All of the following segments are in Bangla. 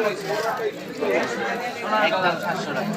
একদম 700 টাকা।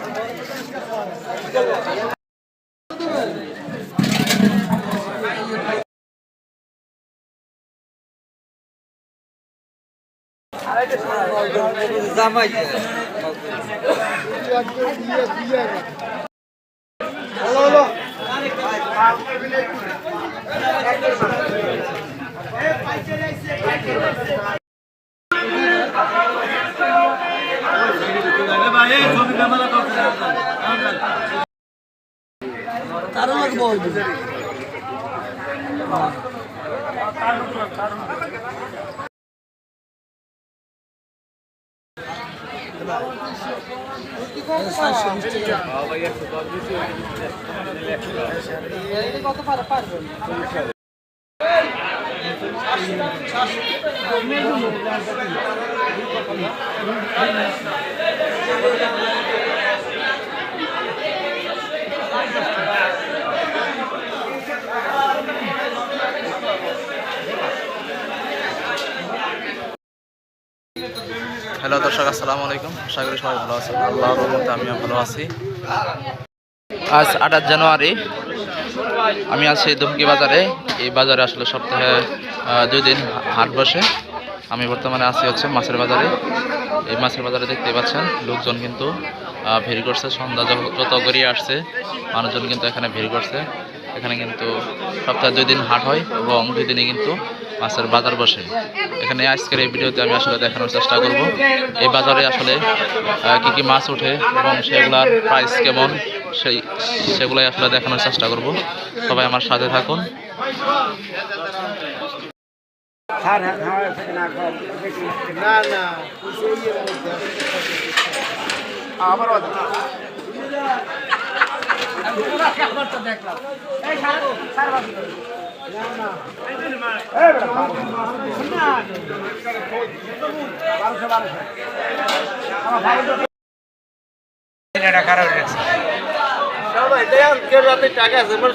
হ্যালো দর্শক, আসসালামু আলাইকুম। আশা করি সবাই ভালো আছেন। আল্লাহর রহমতে আমিও ভালো আছি। আজ 28 জানুয়ারি, আমি আছি দুমকি বাজারে। এই বাজারে আসলে সপ্তাহে 2 দিন হাট বসে। আমি বর্তমানে আছি হচ্ছে মাছের বাজারে। এই মাছের বাজারে দেখতে পাচ্ছেন লোকজন কিন্তু ভিড় করছে। সন্ধ্যা যত গড়িয়ে আসছে মানুষজন কিন্তু এখানে ভিড় করছে। এখানে কিন্তু সপ্তাহে 2 দিন হাট হয় এবং 2 দিনই কিন্তু মাছের বাজার বসে। এখানে আজকের এই ভিডিওতে আমি আসলে দেখানোর চেষ্টা করব এই বাজারে আসলে কি কি মাছ ওঠে এবং সেগুলোর প্রাইস কেমন, সেগুলাই আসলে দেখানোর চেষ্টা করব। সবাই আমার সাথে থাকুন।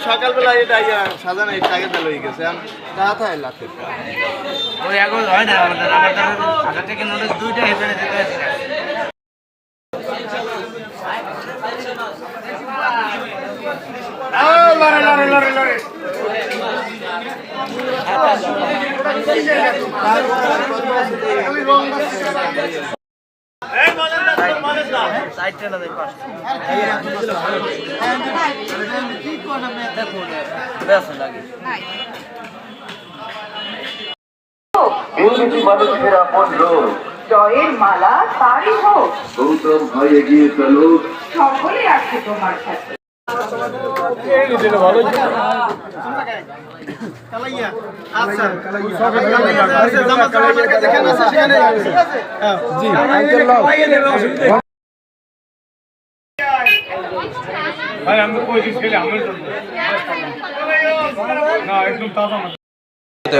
সকালবেলা এটা সাজানো টাকা ফেল হয়ে গেছে ওই এখন হয় না আমাদের হাজার থেকে নোটিস 2টা হেফেনে যেতে আছে। মানুষের আপন লোক, জয়ের মালা তারই হোক। গৌতম ভাই এগিয়ে চলো, সকলে আছে তোমার সাথে।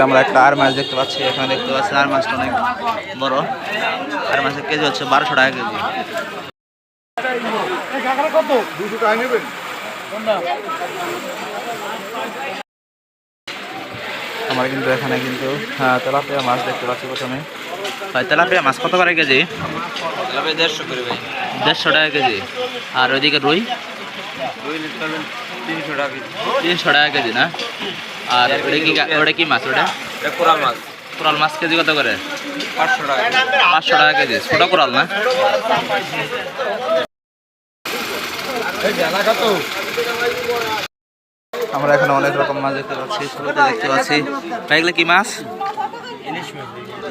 আমরা একটা আর মাছ দেখতে পাচ্ছি। এখানে দেখতে পাচ্ছি আর মাছটা অনেক বড়। আর মাছের কেজি হচ্ছে 1200 টাকা কেজি। আমরা কিন্তু এখানে কিন্তু তেলাপিয়া মাছ দেখতে পাচ্ছি। প্রথমে তেলাপিয়া মাছ কত করে কেজি? 150 করে ভাই। 150 টাকা কেজি। আর ওইদিকে রুই 300 টাকা কেজি। 300 টাকা কেজি না? আর ওটা কি মাছ? ওটা কোরাল মাছ। কোরাল মাছ কেজি কত করে? 500 টাকা। 500 টাকা কেজি। ছোট কোরাল না? আমরা এখানে অনেক রকম মাছ দেখতে পাচ্ছি। শুরুতে দেখতে পাচ্ছি এগুলো কি মাছ?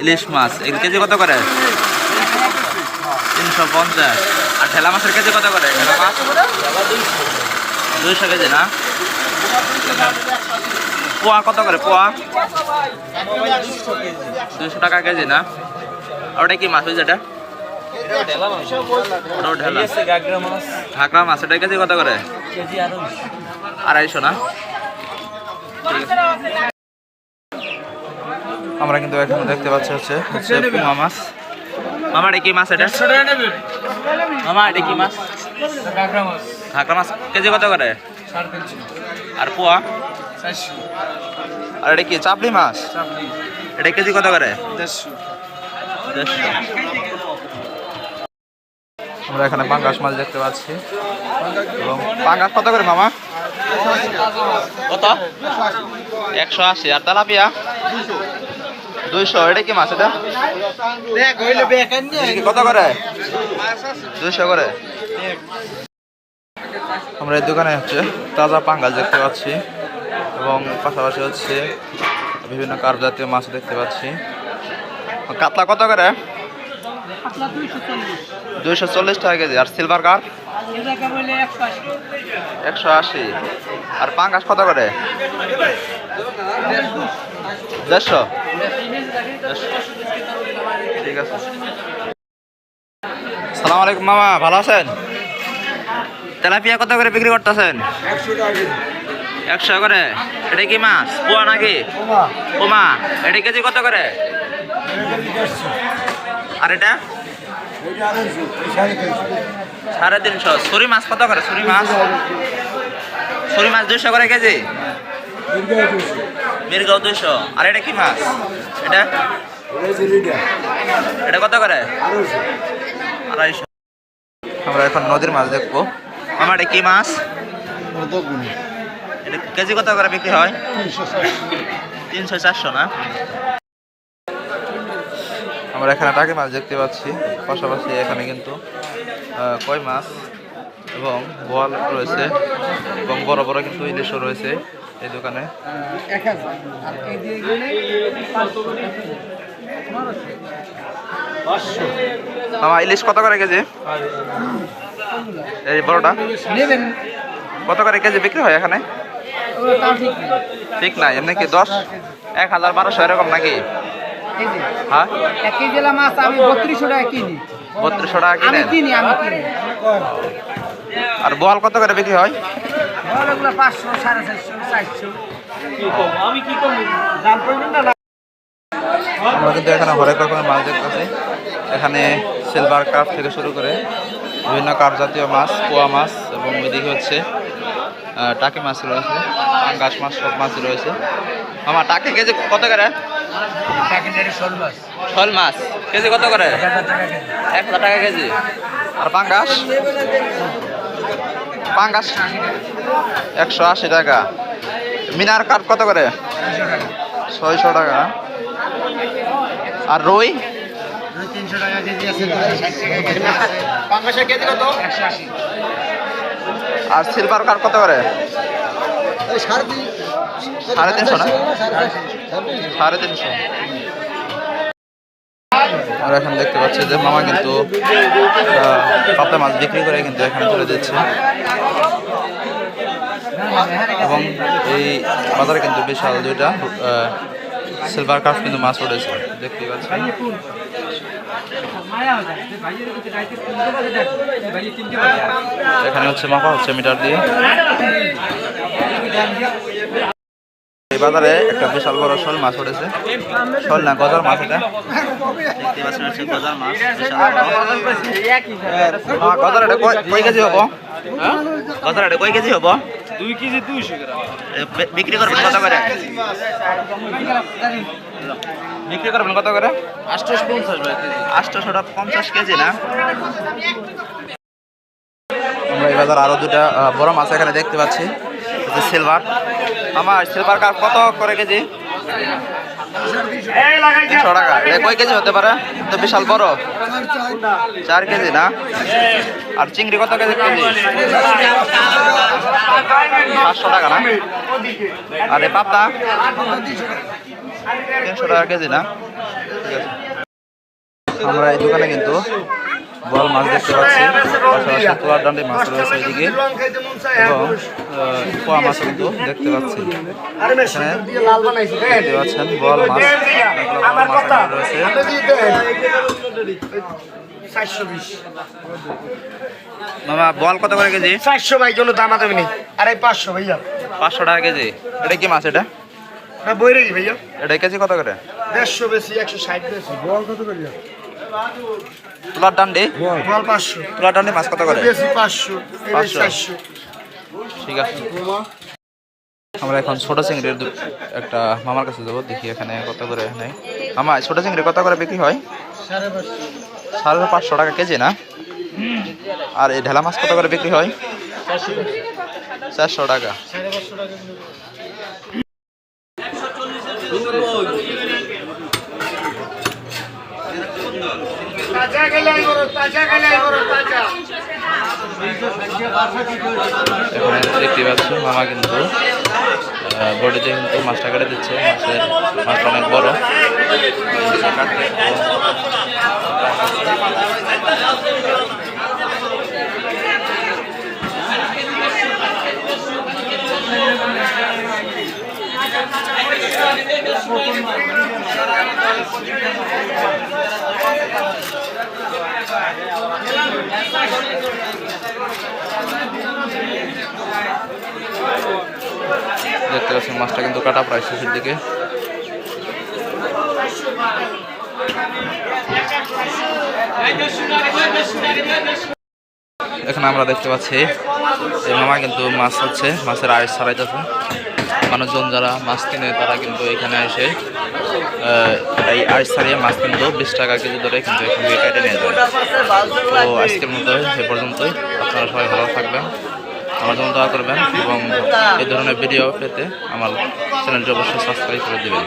ইলিশ মাছ। এগুলো কেজি কত করে? 350। আর ঠেলা মাছের কেজি কত করে? ঠেলা মাছ 200 কেজি না? পোয়া কত করে? পোয়া 200 টাকা কেজি না? আর ওটা কি মাছ? যেটা ঘাগরা মাছ, এটা কেজি কত করে? 250 না? আমরা কিন্তু এখানে দেখতে পাচ্ছি হচ্ছে পুমা মাছ। মামা এটা কি মাছ? এটা মামা এটা কি মাছ? ঘাগরা মাছ কেজি কত করে? 350। আর পোয়া? 400। আর এটা কি চাপলি মাছ? এটা কেজি কত করে? 150। আমরা এখানে পাঙ্গাস মাছ দেখতে পাচ্ছি। এবং পাঙ্গাস কত করে মামা? কত? 180। আর তেলাপিয়া 200। এটা কি মাছ? এটা কত করে? 200 করে। আমরা এই দোকানে হচ্ছে তাজা পাঙ্গাস দেখতে পাচ্ছি এবং পাশাপাশি হচ্ছে বিভিন্ন কার্প জাতীয় মাছ দেখতে পাচ্ছি। কাতলা কত করে? 240 টাকা কেজি। আর সিলভার কার্প 180। আর পাঙ্গাস কত করে? 150। ঠিক আছে। সালাম আলাইকুম মামা, ভালো আছেন? তেলাপিয়া কত করে বিক্রি করতেছেন? 100 করে। এটা কি মাছ? পোয়া নাকি? পোমা। এটা কেজি কত করে? আর এটা 350। ছুরি মাছ কত করে? ছুরি মাছ 200 করে কেজি। মিরগাঁও 200। আর এটা কি মাছ? এটা কত করে? 250। আমরা এখন নদীর মাছ দেখবো। আমার এটা কি মাছ? এটা কেজি কত করে বিক্রি হয়? 300-400 না? আমরা এখানে টাকি মাছ দেখতে পাচ্ছি। পাশাপাশি এখানে কিন্তু কই মাছ এবং বোয়াল রয়েছে এবং বড় বড় কিন্তু ইলিশও রয়েছে এই দোকানে। আমার ইলিশ কত করে কেজি? এই বড়টা কত করে কেজি বিক্রি হয় এখানে? ঠিক নাই, এমনি কি 10, 1000-1200 এরকম নাকি? হ্যাঁ, 1 কেজি মাছ আমি 3200 টাকা কিনি। 3200 টাকা কিনেন? আমি কিনি। আর বোয়াল কত করে বিক্রি হয়? বড়গুলো 500, 450, 400। আমি কি করব? দাম পড়বে না। আমরা কিন্তু এখানে হরেক রকমের মাছ দেখতেছি। এখানে সিলভার কার্প থেকে শুরু করে বিভিন্ন কার্প জাতীয় মাছ, পোয়া মাছ এবং ওইদিকে হচ্ছে টাকি মাছ রয়েছে, পাঙ্গাস মাছ, সব মাছ রয়েছে। আমার টাকি কেজি কত করে? শোল মাছ কেজি কত করে? 1000 টাকা কেজি। আর পাঙ্গাস? পাঙ্গাস 180 টাকা। মিনার কার্প কত করে? 600 টাকা। আর রুই? 300 টাকা কেজি আছে। পাঙ্গাসের কেজি কত? 180। আর সিলভার কার্প কত করে? 350 না? 350। আমরা এখন দেখতে পাচ্ছি যে মামা কিন্তু পাবদা মাছ বিক্রি করে কিন্তু এখানে চলে যাচ্ছে এবং এই বাজারে কিন্তু বিশাল 2টা সিলভার কার্প কিন্তু মাছ উঠেছে দেখতে পাচ্ছেন। এখানে হচ্ছে মাপা হচ্ছে মিটার দিয়ে। এই বাজারে একটা বিশাল বড় শোল মাছ উঠেছে। শোল না, গজার মাছ। এটা দেখতে পাচ্ছেন হচ্ছে গজার মাছ। গজার এটা কয় কেজি হবো? গজার এটা কয় কেজি হবো? 2 কেজি 200 গ্রাম। বিক্রি করবেন কত করে? বিক্রি করবেন কত করে? 850 কেজি না? আমরা এই বাজার আরো 2টা বড় মাছ এখানে দেখতে পাচ্ছি, সিলভার। আমার সিলভার কার্প কত করে কেজি? 300 টাকা। এটা কয় কেজি হতে পারে? তো বিশাল বড়। 4 কেজি না? আর চিংড়ি কত কেজি? 700 টাকা না? আর এই পাবদা 300 টাকা কেজি না? ঠিক আছে। আমরা এই দোকানে কিন্তু বল মাছ দেখতে পাচ্ছি, পাশাপাশি তোলার ডান্ডি মাছ রয়েছে এদিকে এবং পোয়া মাছ কিন্তু দেখতে পাচ্ছি। দেখতে পাচ্ছেন বল মাছ রয়েছে। 420 মামা বল কত করে কেজি? 400 ভাই, কোনো দাম দেবে নি। আরে 500 ভাইয়া। 500 টাকা কেজি। এটা কি মাছ? এটা না বইরে কি ভাইয়া? এটা কেজি কত করে? 150 বেশি, 160 বেশি। বল কত করে? তোলার ডান্ডি বল 500। তোলার ডান্ডি মাছ কত করে? বেশি 500, 400। ঠিক আছে। আমরা এখন ছোট চিংড়ির একটা মামার কাছে যাবো, দেখি এখানে কত করে নেই। মামা ছোট চিংড়ি কত করে বিক্রি হয়? 550। 550 টাকা কেজি না? আর এই ঢেলা মাছ কত করে বিক্রি হয়? 400 টাকা। এখানে দেখতে পাচ্ছি মামা কিন্তু বডিতে কিন্তু মাছটা কেটে দিচ্ছে। মাছটা অনেক বড়। দেখতে পাচ্ছেন মাছটা কিন্তু কাটা প্রায় শেষের দিকে। এখানে আমরা দেখতে পাচ্ছি এই মামা কিন্তু মাছ হচ্ছে, মাছের আইস ছাড়াইতেছে। মানুষজন যারা মাছ কিনে তারা কিন্তু এখানে এসে এই আইস ছাড়িয়ে মাছ কিন্তু 20 টাকা কেজি ধরে কিন্তু এখান থেকে কেটে নিয়ে যায়। তো আজকের মতো এ পর্যন্তই। আপনারা সবাই ভালো থাকবেন, আমার জন্য দোয়া করবেন এবং এই ধরনের ভিডিও পেতে আমার চ্যানেলটি অবশ্যই সাবস্ক্রাইব করে দেবেন।